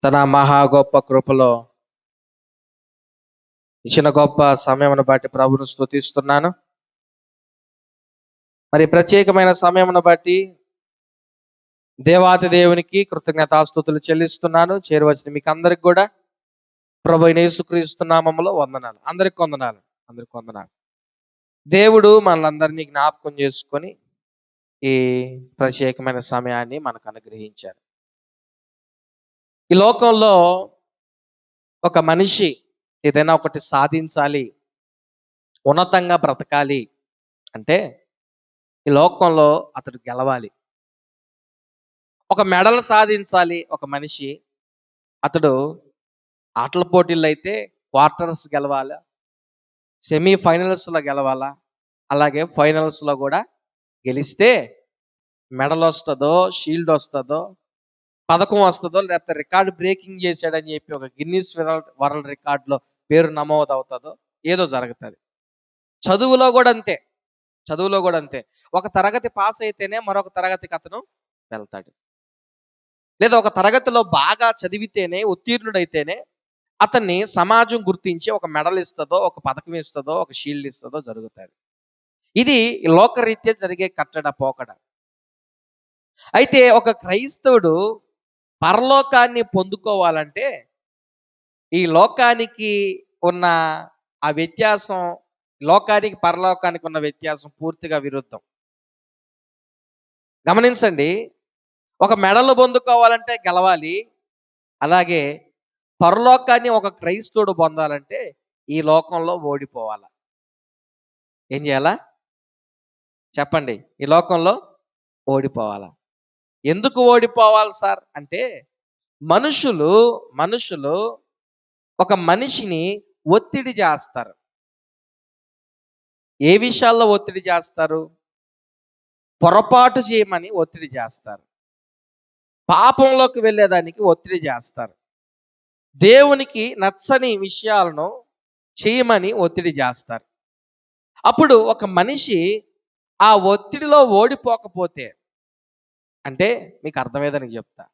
తన మహా గొప్ప కృపలో ఇచ్చిన గొప్ప సమయమును బట్టి ప్రభును స్తుతిస్తున్నాను. మరి ప్రత్యేకమైన సమయమును బట్టి దేవాతి దేవునికి కృతజ్ఞతాస్తుతులు చెల్లిస్తున్నాను. చేరువచ్చిన మీకు అందరికి కూడా ప్రభు అయిన యేసుక్రీస్తు నామములో వందనాలు. అందరికి వందనాలు. దేవుడు మనలందరినీ జ్ఞాపకం చేసుకొని ఈ ప్రత్యేకమైన సమయాన్ని మనకు అనుగ్రహించారు. ఈ లోకంలో ఒక మనిషి ఏదైనా ఒకటి సాధించాలి, ఉన్నతంగా బ్రతకాలి అంటే ఈ లోకంలో అతడు గెలవాలి. ఒక మెడల్ సాధించాలి ఒక మనిషి, అతడు ఆటల పోటీల్లో అయితే క్వార్టర్స్ గెలవాలా, సెమీఫైనల్స్లో గెలవాలా, అలాగే ఫైనల్స్లో కూడా గెలిస్తే మెడల్ వస్తుందో, షీల్డ్ వస్తుందో, పథకం వస్తుందో, లేకపోతే రికార్డు బ్రేకింగ్ చేశాడని చెప్పి ఒక గిన్నీస్ వరల్డ్ రికార్డులో పేరు నమోదు అవుతుందో, ఏదో జరుగుతుంది. చదువులో కూడా అంతే. ఒక తరగతి పాస్ అయితేనే మరొక తరగతికి అతను వెళ్తాడు. లేదా ఒక తరగతిలో బాగా చదివితేనే, ఉత్తీర్ణుడైతేనే అతన్ని సమాజం గుర్తించి ఒక మెడల్ ఇస్తుందో, ఒక పథకం ఇస్తుందో, ఒక షీల్డ్ ఇస్తుందో జరుగుతుంది. ఇది లోకరీత్యా జరిగే కట్టడ పోకడ. అయితే ఒక క్రైస్తవుడు పరలోకాన్ని పొందుకోవాలంటే ఈ లోకానికి ఉన్న ఆ వ్యత్యాసం, లోకానికి పరలోకానికి ఉన్న వ్యత్యాసం పూర్తిగా విరుద్ధం. గమనించండి, ఒక మెడలు పొందుకోవాలంటే గెలవాలి, అలాగే పరలోకాన్ని ఒక క్రైస్తవుడు పొందాలంటే ఈ లోకంలో ఓడిపోవాలా. ఏం చేయాలా చెప్పండి? ఈ లోకంలో ఓడిపోవాలా. ఎందుకు ఓడిపోవాలి సార్ అంటే, మనుషులు ఒక మనిషిని ఒత్తిడి చేస్తారు. ఏ విషయాల్లో ఒత్తిడి చేస్తారు? పొరపాటు చేయమని ఒత్తిడి చేస్తారు, పాపంలోకి వెళ్ళేదానికి ఒత్తిడి చేస్తారు, దేవునికి నచ్చని విషయాలను చేయమని ఒత్తిడి చేస్తారు. అప్పుడు ఒక మనిషి ఆ ఒత్తిడిలో ఓడిపోకపోతే, అంటే మీకు అర్థమయ్యేదని చెప్తా,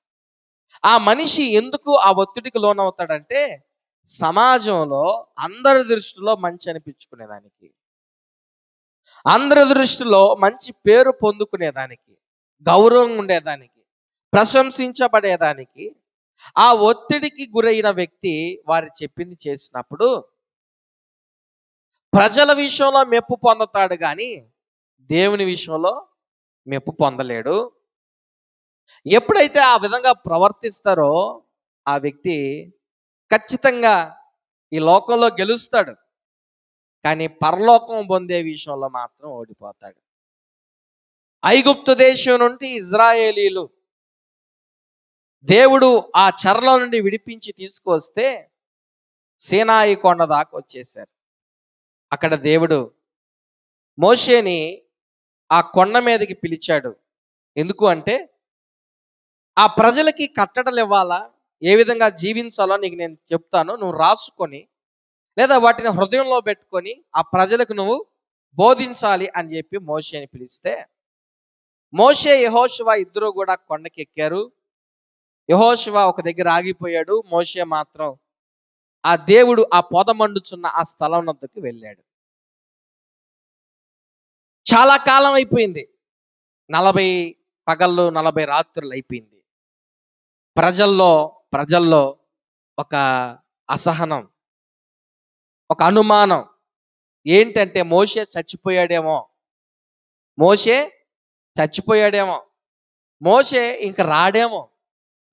ఆ మనిషి ఎందుకు ఆ ఒత్తిడికి లోనవుతాడంటే సమాజంలో అందరి దృష్టిలో మంచి అనిపించుకునేదానికి, అందరి దృష్టిలో మంచి పేరు పొందుకునేదానికి, గౌరవం ఉండేదానికి, ప్రశంసించబడేదానికి ఆ ఒత్తిడికి గురైన వ్యక్తి వారు చెప్పింది చేసినప్పుడు ప్రజల విషయంలో మెప్పు పొందుతాడు, కానీ దేవుని విషయంలో మెప్పు పొందలేడు. ఎప్పుడైతే ఆ విధంగా ప్రవర్తిస్తారో ఆ వ్యక్తి ఖచ్చితంగా ఈ లోకంలో గెలుస్తాడు, కానీ పరలోకం పొందే విషయంలో మాత్రం ఓడిపోతాడు. ఐగుప్తు దేశం నుండి ఇజ్రాయేలీలు దేవుడు ఆ చెరలో నుండి విడిపించి తీసుకొస్తే సీనాయి కొండ దాకా వచ్చేసారు. అక్కడ దేవుడు మోషేని ఆ కొండ మీదకి పిలిచాడు. ఎందుకు అంటే ఆ ప్రజలకి కట్టడలు ఇవ్వాలా, ఏ విధంగా జీవించాలో నీకు నేను చెప్తాను, నువ్వు రాసుకొని లేదా వాటిని హృదయంలో పెట్టుకొని ఆ ప్రజలకు నువ్వు బోధించాలి అని చెప్పి మోషేని పిలిస్తే మోషే యెహోషువ ఇద్దరు కూడా కొండకి ఎక్కారు. యెహోషువ ఒక దగ్గర ఆగిపోయాడు, మోషే మాత్రం ఆ దేవుడు ఆ పొద మండుచున్న ఆ స్థలం వద్దకు వెళ్ళాడు. చాలా కాలం అయిపోయింది, 40 పగళ్ళు 40 రాత్రులు అయిపోయింది. ప్రజల్లో ఒక అసహనం, ఒక అనుమానం ఏంటంటే మోషే చచ్చిపోయాడేమో, మోషే ఇంక రాడేమో,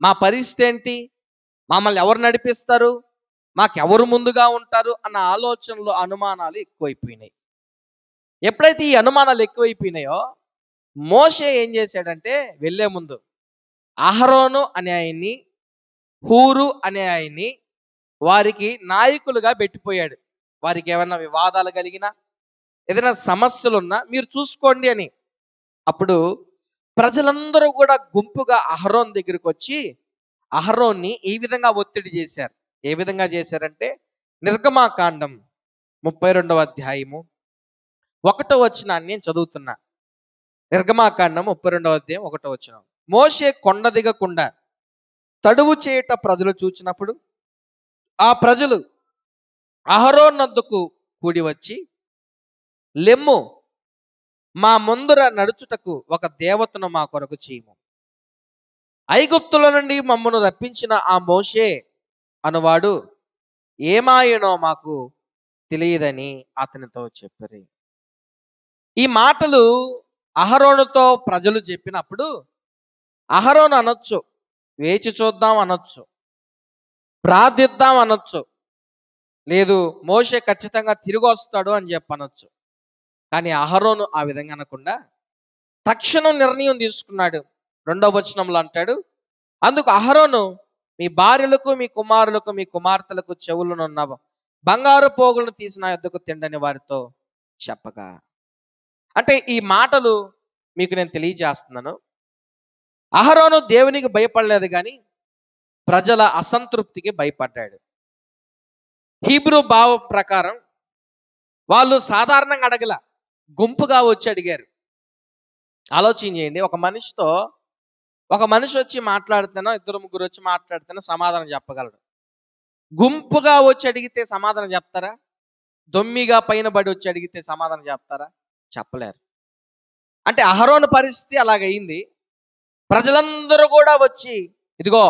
మా పరిస్థితి ఏంటి, మమ్మల్ని ఎవరు నడిపిస్తారు, మాకెవరు ముందుగా ఉంటారు అన్న ఆలోచనలు, అనుమానాలు ఎక్కువైపోయినాయి. ఎప్పుడైతే ఈ అనుమానాలు ఎక్కువైపోయినాయో మోషే ఏం చేశాడంటే వెళ్ళే ముందు అహరోను అనే ఆయన్ని, హూరు అనే ఆయన్ని వారికి నాయకులుగా పెట్టిపోయాడు. వారికి ఏమైనా వివాదాలు కలిగినా, ఏదైనా సమస్యలున్నా మీరు చూసుకోండి అని. అప్పుడు ప్రజలందరూ కూడా గుంపుగా అహరోన్ దగ్గరికి వచ్చి అహరోన్ని ఈ విధంగా ఒత్తిడి చేశారు. ఏ విధంగా చేశారంటే నిర్గమాకాండం 32వ అధ్యాయము 1వ వచనాన్ని నేను చదువుతున్నా. నిర్గమాకాండం 32వ అధ్యాయం 1వ వచనం. మోషే కొండ దిగకుండా తడువు చేయట ప్రజలు చూచినప్పుడు ఆ ప్రజలు అహరోనొద్దకు కూడి వచ్చి, లెమ్ము, మా ముందర నడుచుటకు ఒక దేవతను మా కొరకు చేయము. ఐగుప్తుల నుండి మమ్మను రప్పించిన ఆ మోషే అనువాడు ఏమాయనో మాకు తెలియదని అతనితో చెప్పారు. ఈ మాటలు అహరోనుతో ప్రజలు చెప్పినప్పుడు అహరోను అనొచ్చు, వేచి చూద్దాం అనొచ్చు, ప్రార్థిద్దాం అనొచ్చు, లేదు మోషే ఖచ్చితంగా తిరిగి వస్తాడు అని చెప్పనొచ్చు. కానీ అహరోను ఆ విధంగా అనకుండా తక్షణం నిర్ణయం తీసుకున్నాడు. 2వ వచనంలో అంటాడు, అందుకు అహరోను, మీ భార్యలకు, మీ కుమారులకు, మీ కుమార్తెలకు చెవులనున్న బంగారు పోగులను తీసి నా యొద్దకు తిండని వారితో చెప్పగా. అంటే ఈ మాటలు మీకు నేను తెలియజేస్తున్నాను. అహరోను దేవునికి భయపడలేదు, కానీ ప్రజల అసంతృప్తికి భయపడ్డాడు. హీబ్రూ భావం ప్రకారం వాళ్ళు సాధారణంగా అడగల, గుంపుగా వచ్చి అడిగారు. ఆలోచన చేయండి, ఒక మనిషి వచ్చి మాట్లాడితేనో, 2-3 వచ్చి మాట్లాడితేనో సమాధానం చెప్పగలడు. గుంపుగా వచ్చి అడిగితే సమాధానం చెప్తారా? దొమ్మిగా పైన పడి వచ్చి అడిగితే సమాధానం చెప్తారా? చెప్పలేరు. అంటే అహరోను పరిస్థితి అలాగయింది. ప్రజలందరూ కూడా వచ్చి, ఇదిగో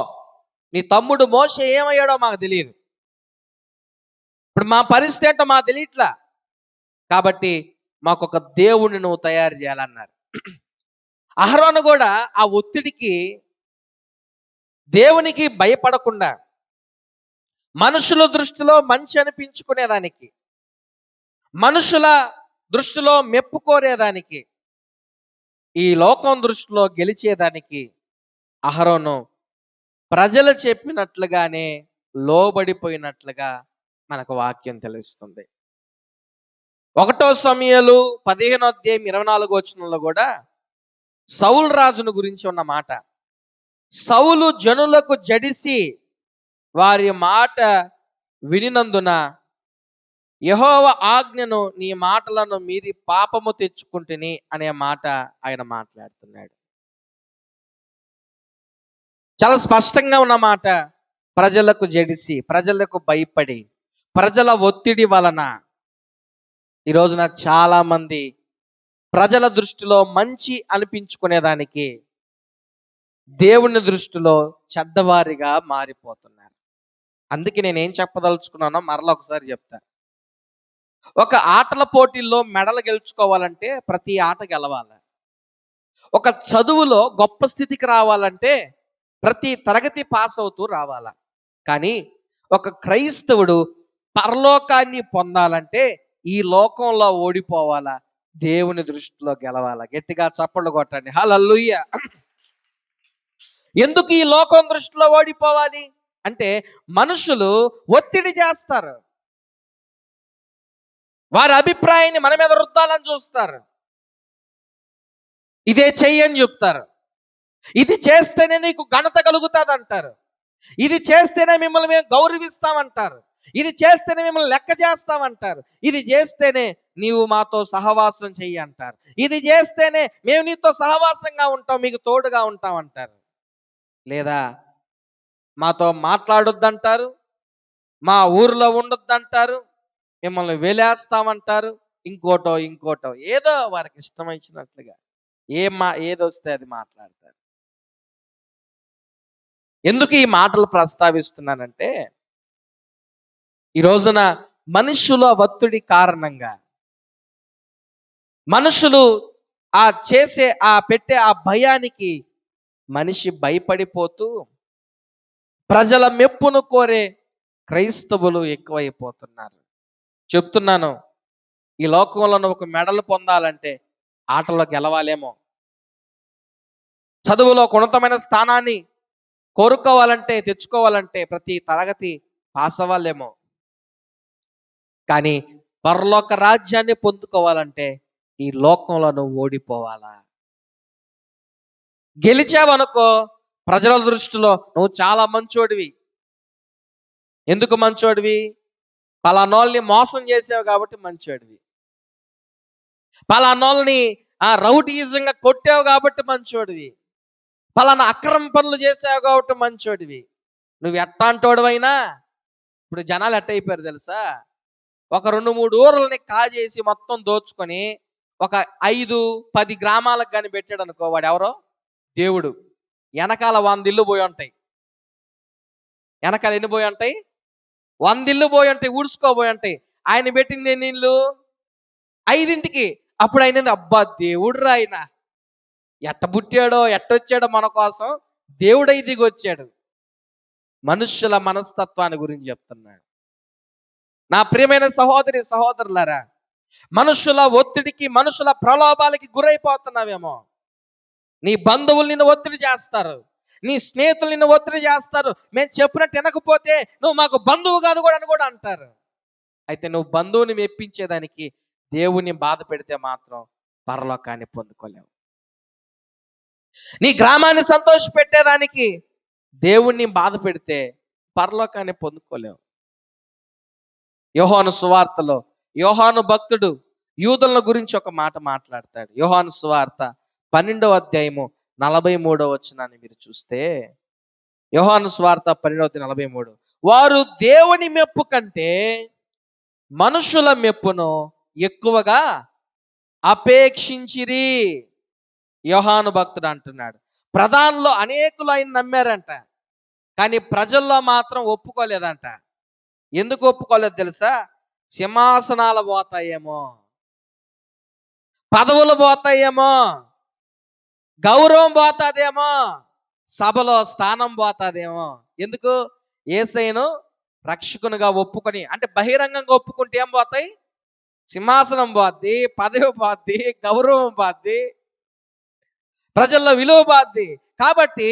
నీ తమ్ముడు మోషే ఏమయ్యాడో మాకు తెలియదు, ఇప్పుడు మా పరిస్థితి ఏంటో మాకు తెలియట్లా, కాబట్టి మాకు ఒక దేవుణ్ణి నువ్వు తయారు చేయాలన్నారు. అహరోను కూడా ఆ ఒత్తిడికి, దేవునికి భయపడకుండా, మనుషుల దృష్టిలో మంచి అనిపించుకునేదానికి, మనుషుల దృష్టిలో మెప్పు కోరేదానికి, ఈ లోకం దృష్టిలో గెలిచేదానికి అహరోను ప్రజలు చెప్పినట్లుగానే లోబడిపోయినట్లుగా మనకు వాక్యం తెలుస్తుంది. 1 సమూయేలు 15:24 కూడా సౌలు రాజును గురించి ఉన్న మాట. సౌలు జనులకు జడిసి వారి మాట వినినందున యెహోవా ఆజ్ఞను నీ మాటలను మీరి పాపము తెచ్చుకుంటుని అనే మాట ఆయన మాట్లాడుతున్నాడు. చాలా స్పష్టంగా ఉన్న మాట. ప్రజలకు జడిసి, ప్రజలకు భయపడి, ప్రజల ఒత్తిడి వలన ఈ రోజున చాలా మంది ప్రజల దృష్టిలో మంచి అనిపించుకునేదానికి దేవుని దృష్టిలో చెడ్డవారిగా మారిపోతున్నారు. అందుకే నేనేం చెప్పదలుచుకున్నానో మరలా ఒకసారి చెప్తా. ఒక ఆటల పోటీల్లో మెడలు గెలుచుకోవాలంటే ప్రతి ఆట గెలవాలి. ఒక చదువులో గొప్ప స్థితికి రావాలంటే ప్రతి తరగతి పాస్ అవుతూ రావాలా. కానీ ఒక క్రైస్తవుడు పరలోకాన్ని పొందాలంటే ఈ లోకంలో ఓడిపోవాలా, దేవుని దృష్టిలో గెలవాలా. గట్టిగా చప్పట్లు కొట్టండి, హల్లెలూయా. ఎందుకు ఈ లోకం దృష్టిలో ఓడిపోవాలి అంటే మనుషులు ఒత్తిడి చేస్తారు, వారి అభిప్రాయాన్ని మన మీద రుద్దాలని చూస్తారు. ఇదే చెయ్యని చెప్తారు, ఇది చేస్తేనే నీకు ఘనత కలుగుతుంది అంటారు, ఇది చేస్తేనే మిమ్మల్ని మేము గౌరవిస్తామంటారు, ఇది చేస్తేనే మిమ్మల్ని లెక్క చేస్తామంటారు, ఇది చేస్తేనే నీవు మాతో సహవాసం చెయ్యి అంటారు, ఇది చేస్తేనే మేము నీతో సహవాసంగా ఉంటాం, మీకు తోడుగా ఉంటాం అంటారు. లేదా మాతో మాట్లాడొద్దంటారు, మా ఊర్లో ఉండొద్దంటారు, మిమ్మల్ని వెలేస్తామంటారు, ఇంకోటో ఏదో వారికి ఇష్టం ఇచ్చినట్లుగా ఏదొస్తే అది మాట్లాడతారు. ఎందుకు ఈ మాటలు ప్రస్తావిస్తున్నానంటే ఈ రోజున మనుషుల ఒత్తిడి కారణంగా మనుషులు పెట్టే ఆ భయానికి మనిషి భయపడిపోతూ ప్రజల మెప్పును కోరే క్రైస్తవులు ఎక్కువైపోతున్నారు. చెప్తున్నాను, ఈ లోకంలో ఒక మెడలు పొందాలంటే ఆటలో గెలవాలేమో, చదువులో ఉన్నతమైన స్థానాన్ని తెచ్చుకోవాలంటే ప్రతి తరగతి పాస్ అవ్వాలేమో, కానీ పరలోక రాజ్యాన్ని పొందుకోవాలంటే ఈ లోకంలో నువ్వు ఓడిపోవాలా. గెలిచావనుకో ప్రజల దృష్టిలో నువ్వు చాలా మంచోడివి. ఎందుకు మంచోడివి? పలానోళ్ళని మోసం చేసావు కాబట్టి మంచోడివి, పలానోళ్ళని రౌడీజంగా కొట్టావు కాబట్టి మంచోడివి, పలానా అక్రమ పనులు చేసావు కాబట్టి మంచోడివి. నువ్వు ఎట్టాంటోడివైనా ఇప్పుడు జనాలు ఎట్టయిపోయారు తెలుసా? ఒక 2, 3 ఊరల్ని కాజేసి మొత్తం దోచుకొని ఒక 5, 10 గ్రామాలకు గాని పెట్టాడు అనుకో, వాడెవరో దేవుడు. వెనకాల 100 ఇళ్ళు పోయి ఉంటాయి. వెనకాల ఎన్ని పోయి ఉంటాయి? 100 ఇళ్ళు పోయి ఉంటాయి, ఊడ్చుకోబోయి ఉంటాయి. ఆయన పెట్టింది ఎన్ని ఇళ్ళు? 5కి. అప్పుడు ఆయన అబ్బా దేవుడు ఆయన ఎట్ట పుట్టాడో ఎట్టొచ్చాడో మన కోసం, దేవుడై దిగి వచ్చాడు. మనుష్యుల మనస్తత్వాన్ని గురించి చెప్తున్నాడు. నా ప్రియమైన సహోదరి సహోదరులారా, మనుషుల ఒత్తిడికి, మనుషుల ప్రలోభాలకి గురైపోతున్నావేమో. నీ బంధువులు నిన్ను ఒత్తిడి చేస్తారు, నీ స్నేహితులు నిన్ను ఒత్తిడి చేస్తారు. మేము చెప్పినట్టు వినకపోతే నువ్వు మాకు బంధువు కాదు కూడా అని కూడా అంటారు. అయితే నువ్వు బంధువుని మెప్పించేదానికి దేవుని బాధ పెడితే మాత్రం పరలోకాన్ని పొందుకోలేవు. నీ గ్రామాన్ని సంతోష పెట్టేదానికి దేవుణ్ణి బాధ పెడితే పరలోకాన్ని పొందుకోలేవు. యోహాను సువార్తలో యోహాను భక్తుడు యూదుల గురించి ఒక మాట మాట్లాడతాడు. యోహాను సువార్త 12వ అధ్యాయము 43వ వచనాన్ని మీరు చూస్తే, యోహాను సువార్త 12:43, వారు దేవుని మెప్పు కంటే మనుషుల మెప్పును ఎక్కువగా అపేక్షించిరి. యోహాను భక్తుడు అంటున్నాడు. ప్రధానులు అనేకులు ఆయన నమ్మారంట, కానీ ప్రజల్లో మాత్రం ఒప్పుకోలేదంట. ఎందుకు ఒప్పుకోలేదు తెలుసా? సింహాసనాలు పోతాయేమో, పదవులు పోతాయేమో, గౌరవం పోతాదేమో, సభలో స్థానం పోతాదేమో. ఎందుకు? యేసయ్యను రక్షకునిగా ఒప్పుకొని, అంటే బహిరంగంగా ఒప్పుకుంటే ఏం పోతాయి? సింహాసనం పోద్ది, పదవి పోద్ది, గౌరవం పోద్ది, ప్రజల్లో విలువ పోద్ది. కాబట్టి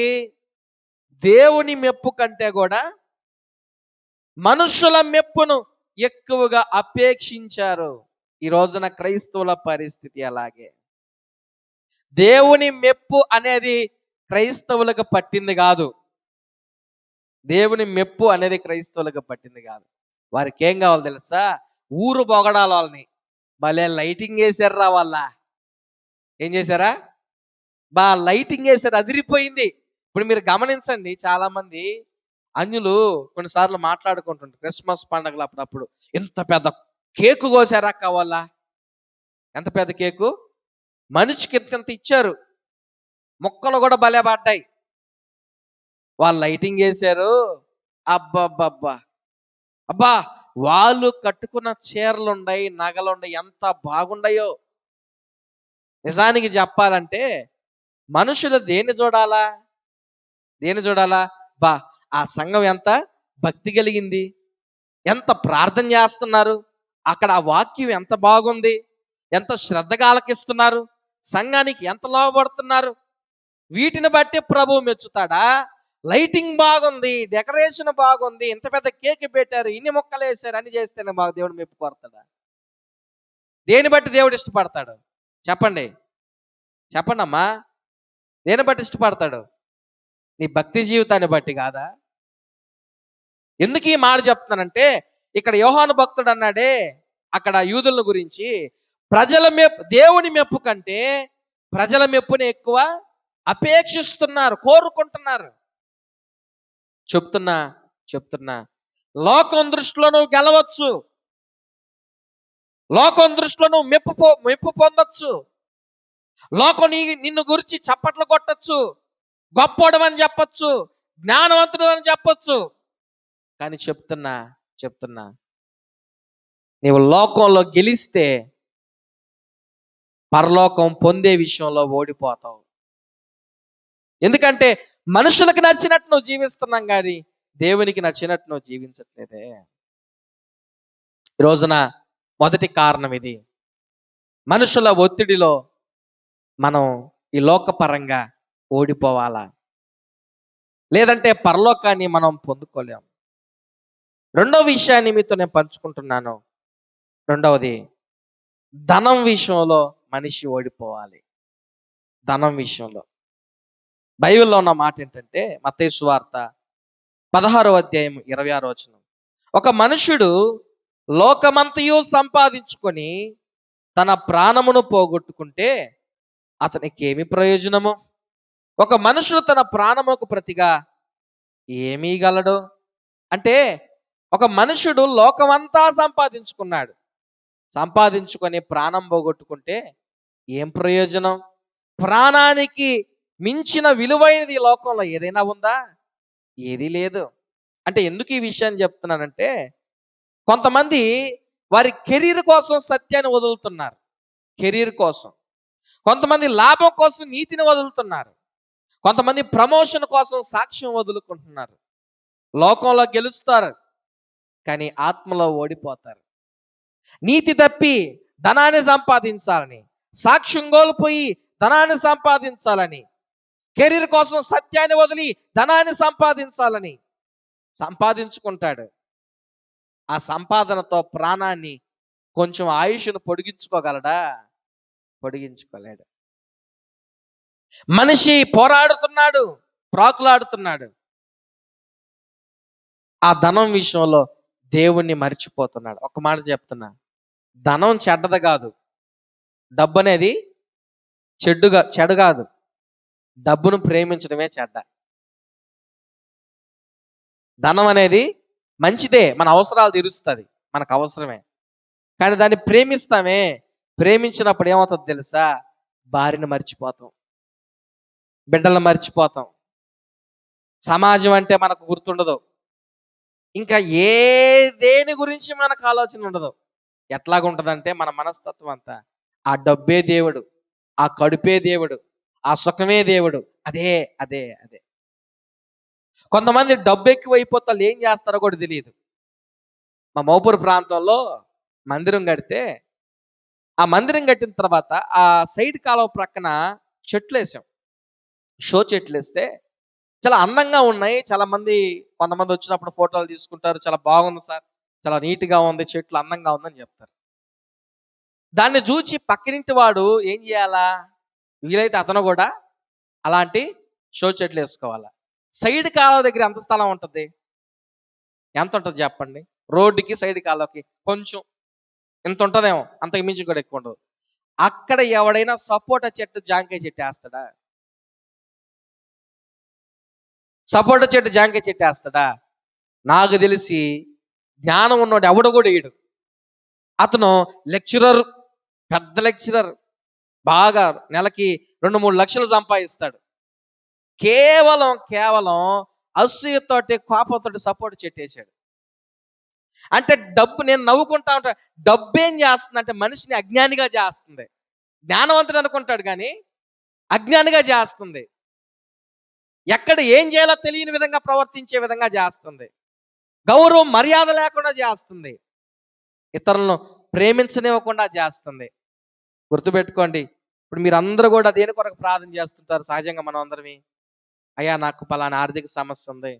దేవుని మెప్పు కంటే కూడా మనుషుల మెప్పును ఎక్కువగా అపేక్షించారు. ఈ రోజున క్రైస్తవుల పరిస్థితి అలాగే. దేవుని మెప్పు అనేది క్రైస్తవులకు పట్టింది కాదు. దేవుని మెప్పు అనేది క్రైస్తవులకు పట్టింది కాదు. వారికి ఏం కావాలి తెలుసా? ఊరు పొగడాల వాళ్ళని. భలే లైటింగ్ వేసారా వాళ్ళ. ఏం చేశారా? లైటింగ్ వేసారు, అదిరిపోయింది. ఇప్పుడు మీరు గమనించండి, చాలా మంది అన్యులు కొన్నిసార్లు మాట్లాడుకుంటుంటారు క్రిస్మస్ పండుగలు అప్పుడప్పుడు, ఎంత పెద్ద కేకు కోసారా అక్క వాళ్ళ. ఎంత పెద్ద కేకు, మనిషికి ఎంత ఇచ్చారు, మొక్కలు కూడా భలే పడ్డాయి. వాళ్ళు లైటింగ్ వేశారు. అబ్బబ్బబ్బా అబ్బా, వాళ్ళు కట్టుకున్న చీరలుండయి, నగలుండయి, ఎంత బాగుండయో. నిజానికి చెప్పాలంటే మనుషులు దేన్ని చూడాలా? దేన్ని చూడాలా? ఆ సంఘం ఎంత భక్తి కలిగింది, ఎంత ప్రార్థన చేస్తున్నారు, అక్కడ ఆ వాక్యం ఎంత బాగుంది, ఎంత శ్రద్ధగా ఆలకిస్తున్నారు, సంఘానికి ఎంత లోబడుతున్నారు, వీటిని బట్టి ప్రభువు మెచ్చుతాడా? లైటింగ్ బాగుంది, డెకరేషన్ బాగుంది, ఇంత పెద్ద కేక్ పెట్టారు, ఇన్ని మొక్కలు వేసారు అని చేస్తేనే మాకు దేవుడు మెప్పు కోరుతాడా? దేని బట్టి దేవుడు ఇష్టపడతాడు? చెప్పండి, చెప్పండి అమ్మా. దేని బట్టి ఇష్టపడతాడు? నీ భక్తి జీవితాన్ని బట్టి కాదా? ఎందుకు ఈ మాట చెప్తున్నానంటే, ఇక్కడ యోహాను భక్తుడు అన్నాడే అక్కడ యూదుల గురించి, ప్రజల మెప్పు, దేవుని మెప్పు కంటే ప్రజల మెప్పుని ఎక్కువ అపేక్షిస్తున్నారు, కోరుకుంటున్నారు. చెప్తున్నా లోకం దృష్టిలో నువ్వు గెలవచ్చు, లోకం దృష్టిలో నువ్వు మెప్పు పొందొచ్చు, లోకం నిన్ను గురించి చప్పట్లు కొట్టచ్చు, గొప్పోడు అని చెప్పచ్చు, జ్ఞానవంతుడు అని చెప్పచ్చు. కానీ చెప్తున్నా నీవు లోకంలో గెలిస్తే పరలోకం పొందే విషయంలో ఓడిపోతావు. ఎందుకంటే మనుషులకు నచ్చినట్టు నువ్వు జీవిస్తున్నాం కానీ దేవునికి నచ్చినట్టు నువ్వు జీవించట్లేదే. ఈ రోజున మొదటి కారణం ఇది. మనుషుల ఒత్తిడిలో మనం ఈ లోకపరంగా ఓడిపోవాలా, లేదంటే పరలోకాన్ని మనం పొందుకోలేం. రెండవ విషయాన్ని మీతో నేను పంచుకుంటున్నాను. రెండవది, ధనం విషయంలో మనిషి ఓడిపోవాలి. ధనం విషయంలో బైబిల్లో ఉన్న మాట ఏంటంటే, మత్తయి సువార్త 16వ అధ్యాయం 26వ వచనం, ఒక మనుషుడు లోకమంతయు సంపాదించుకొని తన ప్రాణమును పోగొట్టుకుంటే అతనికి ఏమి ప్రయోజనము? ఒక మనుషుడు తన ప్రాణముకు ప్రతిగా ఏమీ గలడు? అంటే ఒక మనుషుడు లోకమంతా సంపాదించుకున్నాడు. సంపాదించుకొని ప్రాణం పోగొట్టుకుంటే ఏం ప్రయోజనం? ప్రాణానికి మించిన విలువైనది ఈ లోకంలో ఏదైనా ఉందా? ఏదీ లేదు. అంటే ఎందుకు ఈ విషయాన్ని చెప్తున్నానంటే, కొంతమంది వారి కెరీర్ కోసం సత్యాన్ని వదులుతున్నారు. కెరీర్ కోసం. కొంతమంది లాభం కోసం నీతిని వదులుతున్నారు. కొంతమంది ప్రమోషన్ కోసం సాక్ష్యం వదులుకుంటున్నారు. లోకంలో గెలుస్తారు, కానీ ఆత్మలో ఓడిపోతారు. నీతి తప్పి ధనాన్ని సంపాదించాలని, సాక్ష్యం కోల్పోయి ధనాన్ని సంపాదించాలని, కెరీర్ కోసం సత్యాన్ని వదిలి ధనాన్ని సంపాదించాలని సంపాదించుకుంటాడు. ఆ సంపాదనతో ప్రాణాన్ని, కొంచెం ఆయుష్ను పొడిగించుకోగలడా? పొడిగించుకోలేడు. మనిషి పోరాడుతున్నాడు, ప్రాకులాడుతున్నాడు. ఆ ధనం విషయంలో దేవుణ్ణి మర్చిపోతున్నాడు. ఒక మాట చెప్తున్నా, ధనం చెడ్డది కాదు. డబ్బు అనేది చెడు కాదు. డబ్బును ప్రేమించడమే చెడ్డ. ధనం అనేది మంచిదే, మన అవసరాలు తీరుస్తుంది, మనకు అవసరమే. కానీ దాన్ని ప్రేమిస్తామే, ప్రేమించినప్పుడు ఏమవుతుంది తెలుసా? భార్యను మర్చిపోతాం, బిడ్డలను మర్చిపోతాం, సమాజం అంటే మనకు గుర్తుండదు, ఇంకా దేని గురించి మనకు ఆలోచన ఉండదు. ఎట్లాగుంటదంటే మన మనస్తత్వం అంతా ఆ డబ్బే దేవుడు, ఆ కడుపే దేవుడు, ఆ సుఖమే దేవుడు. అదే అదే అదే కొంతమంది డబ్బు ఎక్కువైపోతే వాళ్ళు ఏం చేస్తారో కూడా తెలియదు. మా మోపూరు ప్రాంతంలో మందిరం కడితే, ఆ మందిరం కట్టిన తర్వాత ఆ సైడ్ కాలువ ప్రక్కన చెట్లు వేసాం. షో చెట్లు వేస్తే చాలా అందంగా ఉన్నాయి. కొంతమంది వచ్చినప్పుడు ఫోటోలు తీసుకుంటారు. చాలా బాగుంది సార్, చాలా నీట్గా ఉంది, చెట్లు అందంగా ఉందని చెప్తారు. దాన్ని చూచి పక్కనింటి వాడు ఏం చేయాలా? వీలైతే అతను కూడా అలాంటి షో చెట్లు వేసుకోవాలా. సైడ్ కాలువ దగ్గర ఎంత స్థలం ఉంటుంది? ఎంత ఉంటుంది చెప్పండి? రోడ్డుకి సైడ్ కాలువకి కొంచెం ఇంత ఉంటుందేమో, అంతకు మించి కూడా ఎక్కువ ఉండదు. అక్కడ ఎవడైనా సపోటా చెట్టు, జాంకాయ చెట్టు వేస్తాడా? సపోటా చెట్టు, జాంకాయ చెట్టు వేస్తాడా? నాకు తెలిసి జ్ఞానం ఉన్నవాడు ఎవడు కూడా వేయడు. అతను లెక్చరర్, పెద్ద లెక్చరర్, బాగా నెలకి 2-3 లక్షలు సంపాదిస్తాడు. కేవలం అసూయతోటి, కోపంతో సపోర్ట్ చెట్టేశాడు. అంటే డబ్బు, నేను నవ్వుకుంటా ఉంటా, డబ్బు ఏం చేస్తుంది అంటే మనిషిని అజ్ఞానిగా చేస్తుంది. జ్ఞానవంతుడు అనుకుంటాడు కానీ అజ్ఞానిగా చేస్తుంది. ఎక్కడ ఏం చేయాలో తెలియని విధంగా ప్రవర్తించే విధంగా చేస్తుంది. గౌరవం, మర్యాద లేకుండా చేస్తుంది. ఇతరులను ప్రేమించనివ్వకుండా చేస్తుంది. గుర్తుపెట్టుకోండి, ఇప్పుడు మీరందరూ కూడా దేని కొరకు ప్రార్థన చేస్తుంటారు? సహజంగా మనం అందరమే, అయ్యా నాకు పలానా ఆర్థిక సమస్య ఉంది,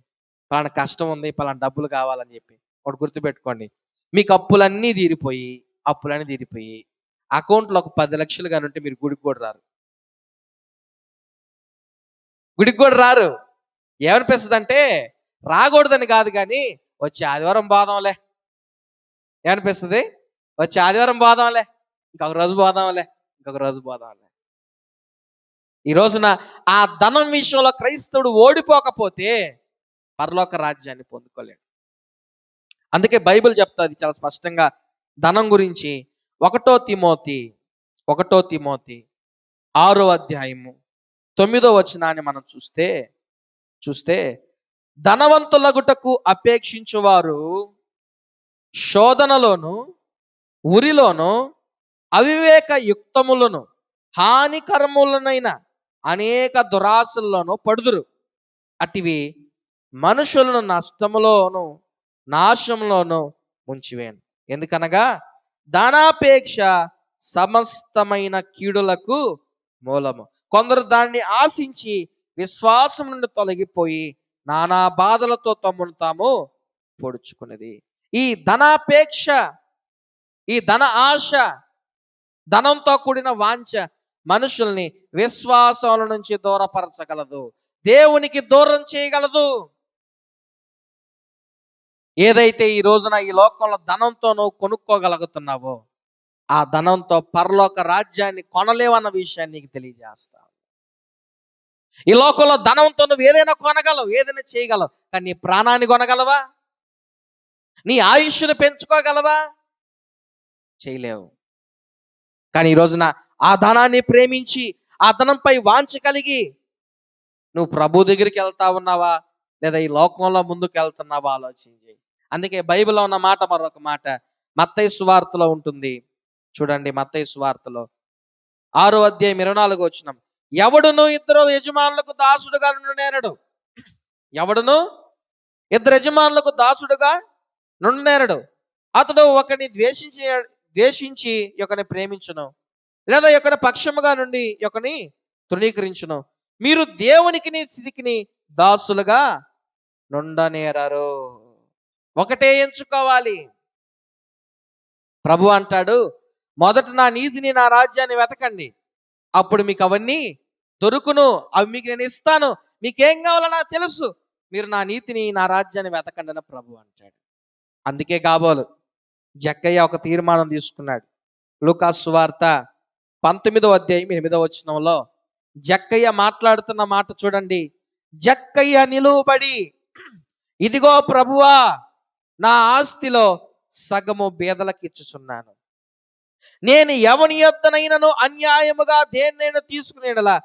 పలానా కష్టం ఉంది, పలానా డబ్బులు కావాలని చెప్పి. ఒకటి గుర్తుపెట్టుకోండి, మీకు అప్పులన్నీ తీరిపోయి అకౌంట్లో ఒక 10 లక్షలు కానీ ఉంటే మీరు గుడికి కూడా రారు. ఏమనిపిస్తుంది అంటే, రాకూడదని కాదు కానీ వచ్చే ఆదివారం పోదాంలే. ఏమనిపిస్తుంది? వచ్చే ఆదివారం పోదాంలే, ఇంకొక రోజు పోదాంలే. ఈ రోజున ఆ ధనం విషయంలో క్రైస్తవుడు ఓడిపోకపోతే పరలోక రాజ్యాన్ని పొందుకోలేడు. అందుకే బైబిల్ చెప్తుంది చాలా స్పష్టంగా ధనం గురించి. 1 తిమోతి 6వ అధ్యాయము 9వ వచనాన్ని మనం చూస్తే ధనవంతులగుటకు అపేక్షించువారు శోధనలోను, ఉరిలోను, అవివేక యుక్తములను, హానికరములనైన అనేక దురాశల్లోనూ పడుదురు. అటివి మనుషులను నష్టములోను, నాశంలోను ముంచివేయను. ఎందుకనగా ధనాపేక్ష సమస్తమైన కీడులకు మూలము. కొందరు దాన్ని ఆశించి విశ్వాసం నుండి తొలగిపోయి నానా బాధలతో తమను తాము పొడుచుకున్నది. ఈ ధనాపేక్ష, ఈ ధన ఆశ, ధనంతో కూడిన వాంఛ మనుషుల్ని విశ్వాసాల నుంచి దూరపరచగలదు, దేవునికి దూరం చేయగలదు. ఏదైతే ఈ రోజున ఈ లోకంలో ధనంతో నువ్వు కొనుక్కోగలుగుతున్నావో, ఆ ధనంతో పరలోక రాజ్యాన్ని కొనలేవన్న విషయాన్ని నీకు తెలియజేస్తా. ఈ లోకంలో ధనంతో నువ్వు ఏదైనా కొనగలవు, ఏదైనా చేయగలవు. కానీ నీ ప్రాణాన్ని కొనగలవా? నీ ఆయుష్ను పెంచుకోగలవా? చేయలేవు. కానీ ఈ రోజున ఆ ధనాన్ని ప్రేమించి, ఆ ధనంపై వాంఛ కలిగి నువ్వు ప్రభు దగ్గరికి వెళ్తా ఉన్నావా, లేదా ఈ లోకంలో ముందుకు వెళ్తున్నావా ఆలోచించి. అందుకే బైబిల్లో ఉన్న మాట మరొక మాట మత్తయి సువార్తలో ఉంటుంది. చూడండి, మత్తయి సువార్తలో 6వ అధ్యాయం 24వ వచనం. ఎవడును ఇద్దరు యజమానులకు దాసుడుగా నుండునేరడు. ఎవడును ఇద్దరు యజమానులకు దాసుడుగా నుండునేరడు. అతడు ఒకని ద్వేషించి ఒకని ప్రేమించును, లేదా ఒకని పక్షముగా నుండి ఒకని తృణీకరించును. మీరు దేవునికిని స్థితికిని దాసులుగా నుండనేరరు. ఒకటే ఎంచుకోవాలి. ప్రభు అంటాడు, మొదట నా నీతిని నా రాజ్యాన్ని వెతకండి, అప్పుడు మీకు అవన్నీ దొరుకును, అవి మీకు నేను ఇస్తాను. మీకేం కావాలో నాకు తెలుసు, మీరు నా నీతిని నా రాజ్యాన్ని వెతకండి అని ప్రభు అంటాడు. అందుకే కాబోలు జక్కయ్య ఒక తీర్మానం తీసుకున్నాడు. లూకాసు సువార్త 19వ అధ్యాయం 8వ వచనంలో జక్కయ్య మాట్లాడుతున్న మాట చూడండి. జక్కయ్య నిలువబడి, ఇదిగో ప్రభువా, నా ఆస్తిలో సగము బేదలకు ఇచ్చుచున్నాను. నేను ఎవని యొద్దనైనను అన్యాయముగా దేన్నైనా తీసుకునేలా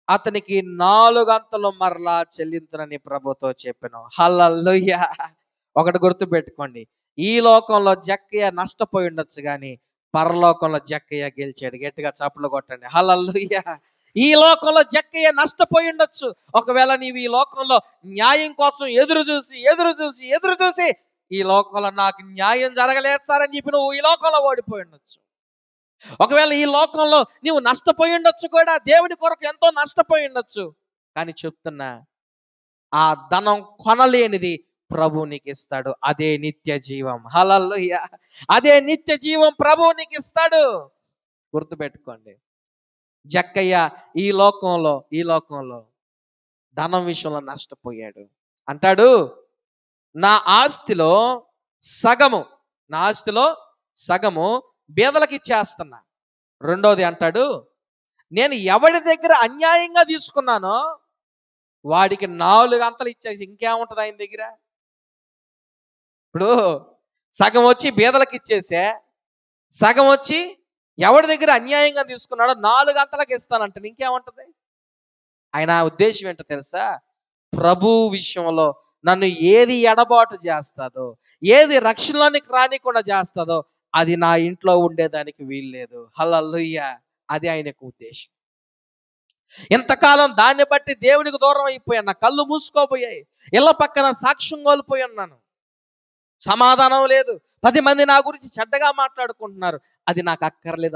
అతనికి 4 అంతలు మరలా చెల్లింతునని ప్రభుతో చెప్పాను. హల్లెలూయా. ఒకటి గుర్తు పెట్టుకోండి, ఈ లోకంలో జక్కయ్య నష్టపోయి ఉండొచ్చు, కానీ పరలోకంలో జక్కయ్య గెలిచాడు. గట్టిగా చప్పట్లు కొట్టండి. హల్లెలూయా. ఈ లోకంలో జక్కయ్య నష్టపోయి ఉండొచ్చు. ఒకవేళ నీవు ఈ లోకంలో న్యాయం కోసం ఎదురు చూసి ఈ లోకంలో నాకు న్యాయం జరగలేదు సార్ అని చెప్పి నువ్వు ఈ లోకంలో ఓడిపోయి ఉండొచ్చు. ఒకవేళ ఈ లోకంలో నీవు నష్టపోయి ఉండొచ్చు కూడా, దేవుని కొరకు ఎంతో నష్టపోయి ఉండొచ్చు. కానీ చెప్తున్నా, ఆ ధనం కొనలేనిది ప్రభు నీకు ఇస్తాడు. అదే నిత్య జీవం. హల్లెలూయా. అదే నిత్య జీవం ప్రభు నీకు ఇస్తాడు. గుర్తుపెట్టుకోండి, జక్కయ్య ఈ లోకంలో ధనం విషయంలో నష్టపోయాడు. అంటాడు, నా ఆస్తిలో సగము బేదలకు ఇచ్చేస్తున్నా. రెండోది అంటాడు, నేను ఎవరి దగ్గర అన్యాయంగా తీసుకున్నానో వాడికి 4 అంతలు ఇచ్చేసి ఇంకేముంటది ఆయన దగ్గర. ఇప్పుడు సగం వచ్చి బేదలకు ఇచ్చేసే, సగం వచ్చి ఎవరి దగ్గర అన్యాయంగా తీసుకున్నాడో 4 అంతలకు ఇస్తానంటే ఇంకేముంటది. ఆయన ఉద్దేశం ఏంటో తెలుసా? ప్రభు విషయంలో నన్ను ఏది ఎడబాటు చేస్తాదో, ఏది రక్షణలోనికి రానికుండా చేస్తాదో అది నా ఇంట్లో ఉండేదానికి వీల్లేదు. హల్లెలూయా. అది ఆయనకు ఉద్దేశం. ఇంతకాలం దాన్ని బట్టి దేవునికి దూరం అయిపోయాను. నా కళ్ళు మూసుకోపోయాయి. ఇళ్ళ పక్కన సాక్ష్యం కోల్పోయి ఉన్నాను. సమాధానం లేదు. 10 మంది నా గురించి చెడ్డగా మాట్లాడుకుంటున్నారు. అది నాకు అక్కర్లేదు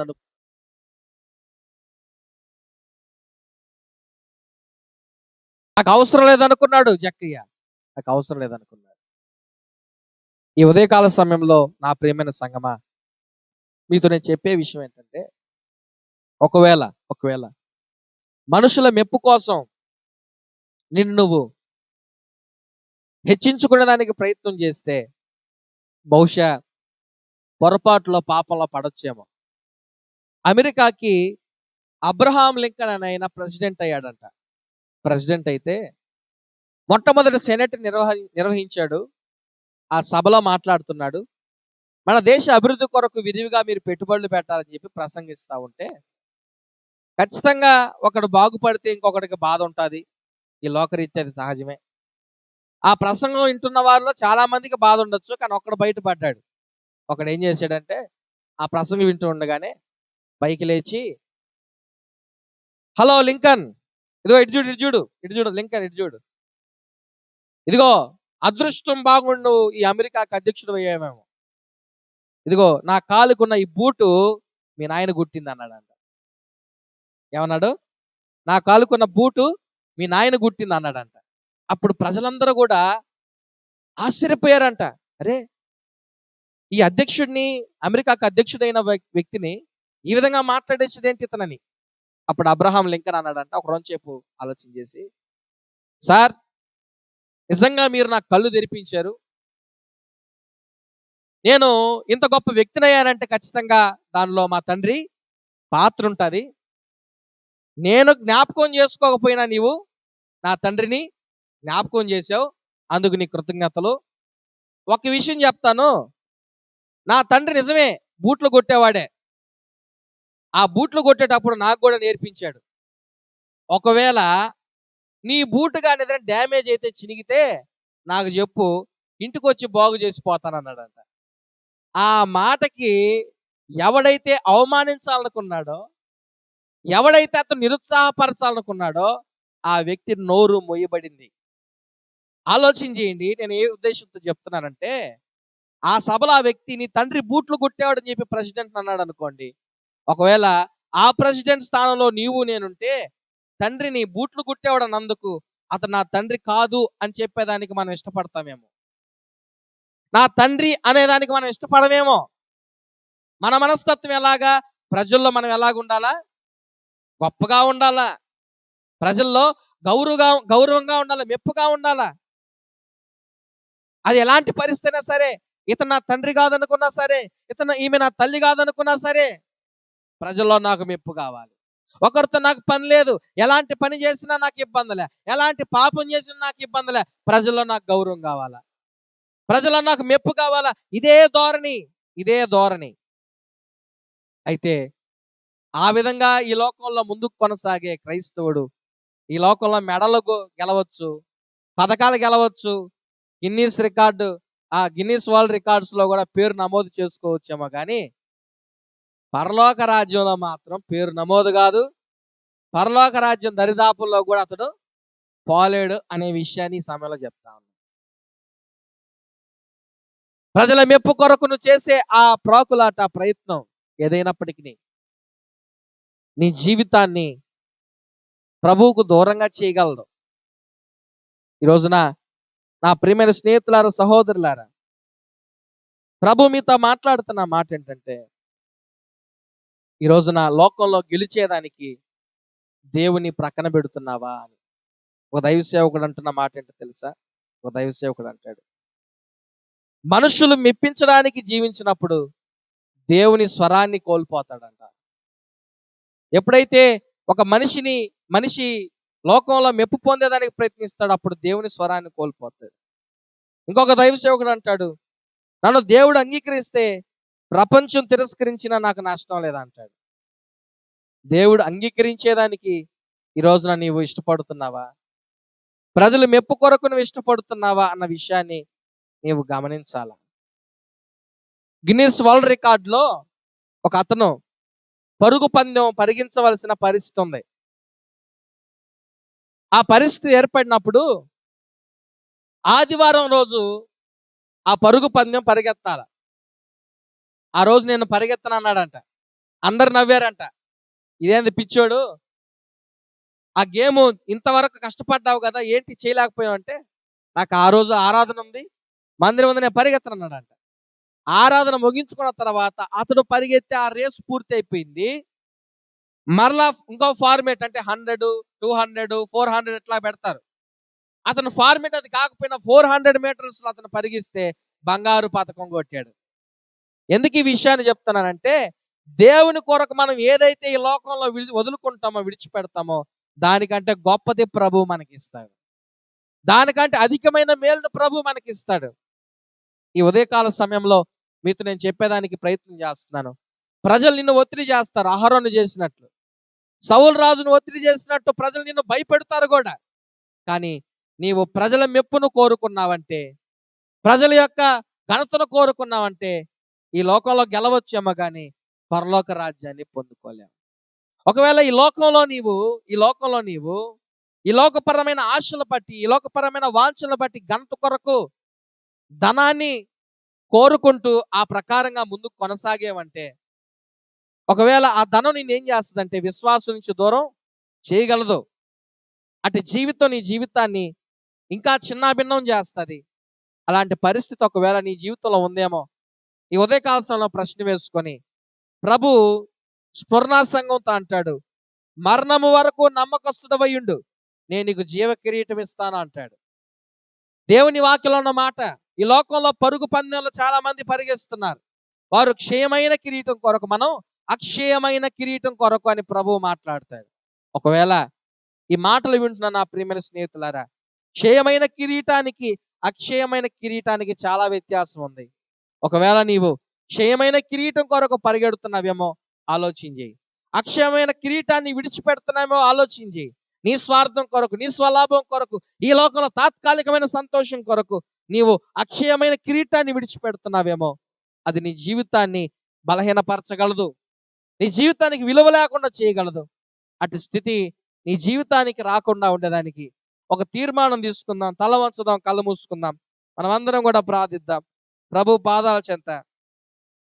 నాకు అవసరం లేదనుకున్నాడు జక్కయ్య. నాకు అవసరం లేదనుకున్నాడు. ఈ ఉదయకాల సమయంలో నా ప్రియమైన సంగమా, మీతో నేను చెప్పే విషయం ఏంటంటే, ఒకవేళ మనుషుల మెప్పు కోసం నిన్ను నువ్వు హెచ్చించుకునే దానికి ప్రయత్నం చేస్తే బహుశా పొరపాటులో పాపంలో పడొచ్చేమో. అమెరికాకి అబ్రహాం లింకన్ అని ఆయన ప్రెసిడెంట్ అయ్యాడంట. ప్రెసిడెంట్ అయితే మొట్టమొదటి సెనెట్ నిర్వహించాడు. ఆ సభలో మాట్లాడుతున్నాడు. మన దేశ అభివృద్ధి కొరకు విరివిగా మీరు పెట్టుబడులు పెట్టాలని చెప్పి ప్రసంగిస్తూ ఉంటే, ఖచ్చితంగా ఒకడు బాగుపడితే ఇంకొకటికి బాధ ఉంటుంది. ఈ లోకరీత్యా అది సహజమే. ఆ ప్రసంగం వింటున్న వారిలో చాలా మందికి బాధ ఉండొచ్చు, కానీ ఒక్కడు బయటపడ్డాడు. ఒకడు ఏం చేశాడంటే, ఆ ప్రసంగం వింటూ ఉండగానే పైకి లేచి, హలో లింకన్, ఇదిగో ఇటు చూడు లింకన్, ఇటు చూడు, ఇదిగో అదృష్టం బాగుండు ఈ అమెరికాకి అధ్యక్షుడు అయ్యామేమో. ఇదిగో నా కాలుకున్న ఈ బూటు మీ నాయన గుట్టింది అన్నాడంట. ఏమన్నాడు? నా కాలుకున్న బూటు మీ నాయన గుట్టింది అన్నాడంట. అప్పుడు ప్రజలందరూ కూడా ఆశ్చర్యపోయారంట. అరే, ఈ అధ్యక్షుడిని, అమెరికాకు అధ్యక్షుడైన వ్యక్తిని ఈ విధంగా మాట్లాడేసాడేంటి ఇతనని. అప్పుడు అబ్రహాం లింకన్ అన్నాడంట, ఒక రోజుసేపు ఆలోచన చేసి, సార్, నిజంగా మీరు నాకు కళ్ళు తెరిపించారు. నేను ఇంత గొప్ప వ్యక్తిని అయ్యానంటే ఖచ్చితంగా దానిలో మా తండ్రి పాత్ర ఉంటుంది. నేను జ్ఞాపకం చేసుకోకపోయినా నీవు నా తండ్రిని జ్ఞాపకం చేశావు, అందుకు నీ కృతజ్ఞతలు. ఒక విషయం చెప్తాను, నా తండ్రి నిజమే బూట్లు కొట్టేవాడే. ఆ బూట్లు కొట్టేటప్పుడు నాకు కూడా నేర్పించాడు. ఒకవేళ నీ బూట్ కానీ ఏదైనా డ్యామేజ్ అయితే చినిగితే నాకు చెప్పు, ఇంటికి వచ్చి బాగు చేసి పోతానన్నాడంట. ఆ మాటకి ఎవడైతే అవమానించాలనుకున్నాడో, ఎవడైతే అతను నిరుత్సాహపరచాలనుకున్నాడో ఆ వ్యక్తి నోరు మొయ్యబడింది. ఆలోచన చేయండి, నేను ఏ ఉద్దేశంతో చెప్తున్నానంటే, ఆ సభలో ఆ వ్యక్తి నీ తండ్రి బూట్లు కొట్టేవాడని చెప్పి ప్రెసిడెంట్ అన్నాడు అనుకోండి. ఒకవేళ ఆ ప్రెసిడెంట్ స్థానంలో నీవు నేనుంటే, తండ్రి నీ బూట్లు కుట్టేవాడు అన్నందుకు అతను నా తండ్రి కాదు అని చెప్పేదానికి మనం ఇష్టపడతామేమో. నా తండ్రి అనేదానికి మనం ఇష్టపడమేమో. మన మనస్తత్వం ఎలాగా? ప్రజల్లో మనం ఎలాగ ఉండాలా? గొప్పగా ఉండాలా, ప్రజల్లో గౌరవంగా ఉండాలా, మెప్పుగా ఉండాలా. అది ఎలాంటి పరిస్థితి అయినా సరే, ఇతను నా తండ్రి కాదనుకున్నా సరే, ఈమె నా తల్లి కాదనుకున్నా సరే, ప్రజల్లో నాకు మెప్పు కావాలి. ఒకరితో నాకు పని లేదు, ఎలాంటి పని చేసినా నాకు ఇబ్బందులే, ఎలాంటి పాపం చేసినా నాకు ఇబ్బందులే, ప్రజల్లో నాకు గౌరవం కావాలా, ప్రజల్లో నాకు మెప్పు కావాలా. ఇదే ధోరణి. అయితే ఆ విధంగా ఈ లోకంలో ముందుకు కొనసాగే క్రైస్తవుడు ఈ లోకంలో మెడలు గెలవచ్చు, పథకాలు గెలవచ్చు, గిన్నీస్ వరల్డ్ రికార్డ్స్ లో కూడా పేరు నమోదు చేసుకోవచ్చేమో కానీ పరలోక రాజ్యంలో మాత్రం పేరు నమోదు కాదు. పరలోక రాజ్యం దరిదాపుల్లో కూడా అతడు పోలేడు అనే విషయాన్ని ఈ సమయంలో చెప్తా ఉన్నాను. ప్రజల మెప్పు కొరకు నువ్వు చేసే ఆ ప్రాకులాట ప్రయత్నం ఏదైనప్పటికీ నీ జీవితాన్ని ప్రభువుకు దూరంగా చేయగలదు. ఈ రోజున నా ప్రియమైన స్నేహితులారా, సహోదరులారా, ప్రభు మీతో మాట్లాడుతున్న మాట ఏంటంటే, ఈ రోజున లోకంలో గెలిచేదానికి దేవుని ప్రక్కన పెడుతున్నావా అని. ఒక దైవ సేవకుడు అంటున్న మాట ఏంటో తెలుసా? ఒక దైవ సేవకుడు అంటాడు, మనుషులు మెప్పించడానికి జీవించినప్పుడు దేవుని స్వరాన్ని కోల్పోతాడంట. ఎప్పుడైతే ఒక మనిషి లోకంలో మెప్పు పొందేదానికి ప్రయత్నిస్తాడు, అప్పుడు దేవుని స్వరాన్ని కోల్పోతాడు. ఇంకొక దైవ సేవకుడు అంటాడు, నన్ను దేవుడు అంగీకరిస్తే ప్రపంచం తిరస్కరించినా నాకు నష్టం లేదంటాడు. దేవుడు అంగీకరించేదానికి ఈ రోజున నీవు ఇష్టపడుతున్నావా? ప్రజలు మెప్పు కొరకు నువ్వు ఇష్టపడుతున్నావా అన్న విషయాన్ని నీవు గమనించాలా. గిన్నిస్ వరల్డ్ రికార్డులో ఒక అతను పరుగు పందెం పరిగించవలసిన పరిస్థితి ఉంది. ఆ పరిస్థితి ఏర్పడినప్పుడు ఆదివారం రోజు ఆ పరుగు పందెం పరిగెత్తాల. ఆ రోజు నేను పరిగెత్తనన్నాడంట. అందరు నవ్వారంట, ఇదేంది పిచ్చోడు, ఆ గేమ్ ఇంతవరకు కష్టపడ్డావు కదా, ఏంటి చేయలేకపోయావు అంటే, నాకు ఆ రోజు ఆరాధన ఉంది, మందిరం ఉంది, నేను పరిగెత్తనన్నాడంట. ఆరాధన ముగించుకున్న తర్వాత అతడు పరిగెత్తి ఆ రేసు పూర్తి అయిపోయింది. మరలా ఇంకో ఫార్మేట్ అంటే 100, 200, 400 ఇట్లా పెడతారు. అతను ఫార్మేట్ అది కాకపోయినా 400 మీటర్స్ అతను పరిగిస్తే బంగారు పతకం కొట్టాడు. ఎందుకు ఈ విషయాన్ని చెప్తున్నానంటే, దేవుని కొరకు మనం ఏదైతే ఈ లోకంలో వదులుకుంటామో, విడిచిపెడతామో, దానికంటే గొప్పది ప్రభు మనకిస్తాడు. దానికంటే అధికమైన మేలును ప్రభు మనకిస్తాడు. ఈ ఉదయకాల సమయంలో మీతో నేను చెప్పేదానికి ప్రయత్నం చేస్తున్నాను. ప్రజలు నిన్ను ఒత్తిడి చేస్తారు, అహరోను చేసినట్లు. సౌలు రాజును ఒత్తిడి చేసినట్టు ప్రజలు నిన్ను భయపెడతారు కూడా. కానీ నీవు ప్రజల మెప్పును కోరుకున్నావంటే, ప్రజల యొక్క ఘనతను కోరుకున్నావంటే, ఈ లోకంలో గెలవచ్చేమో కానీ పరలోక రాజ్యాన్ని పొందుకోలేము. ఒకవేళ ఈ లోకంలో నీవు ఈ లోకపరమైన ఆశలు బట్టి, ఈ లోకపరమైన వాంఛలను బట్టి ఘనత కొరకు ధనాన్ని కోరుకుంటూ ఆ ప్రకారంగా ముందుకు కొనసాగేవంటే, ఒకవేళ ఆ ధనం నేను ఏం చేస్తుందంటే విశ్వాసం నుంచి దూరం చేయగలదు. అటు నీ జీవితాన్ని ఇంకా చిన్నాభిన్నం చేస్తుంది. అలాంటి పరిస్థితి ఒకవేళ నీ జీవితంలో ఉందేమో, ఈ ఉదయకాల సమయంలో ప్రశ్న వేసుకొని ప్రభు స్ఫురణ సంఘంతో అంటాడు, మరణము వరకు నమ్మకస్తుడవయ్యుండు, నేను నీకు జీవ కిరీటం ఇస్తాను అంటాడు. దేవుని వాక్యంలో ఉన్న మాట. ఈ లోకంలో పరుగు పందెంలో చాలా మంది పరిగెస్తున్నారు. వారు క్షయమైన కిరీటం కొరకు, మనం అక్షయమైన కిరీటం కొరకు అని ప్రభువు మాట్లాడతాడు. ఒకవేళ ఈ మాటలు వింటున్న నా ప్రియమైన స్నేహితులారా, క్షయమైన కిరీటానికి అక్షయమైన కిరీటానికి చాలా వ్యత్యాసం ఉంది. ఒకవేళ నీవు క్షయమైన కిరీటం కొరకు పరిగెడుతున్నావేమో ఆలోచించి, అక్షయమైన కిరీటాన్ని విడిచిపెడుతున్నామో ఆలోచించి, నీ స్వార్థం కొరకు, నీ స్వలాభం కొరకు, ఈ లోకంలో తాత్కాలికమైన సంతోషం కొరకు నీవు అక్షయమైన కిరీటాన్ని విడిచిపెడుతున్నావేమో అది నీ జీవితాన్ని బలహీనపరచగలదు. నీ జీవితానికి విలువ లేకుండా చేయగలదు. అటు స్థితి నీ జీవితానికి రాకుండా ఉండేదానికి ఒక తీర్మానం తీసుకుందాం. తల వంచుదాం, కళ్ళు మూసుకుందాం. మనమందరం కూడా ప్రార్థిద్దాం. ప్రభు పాదాల చెంత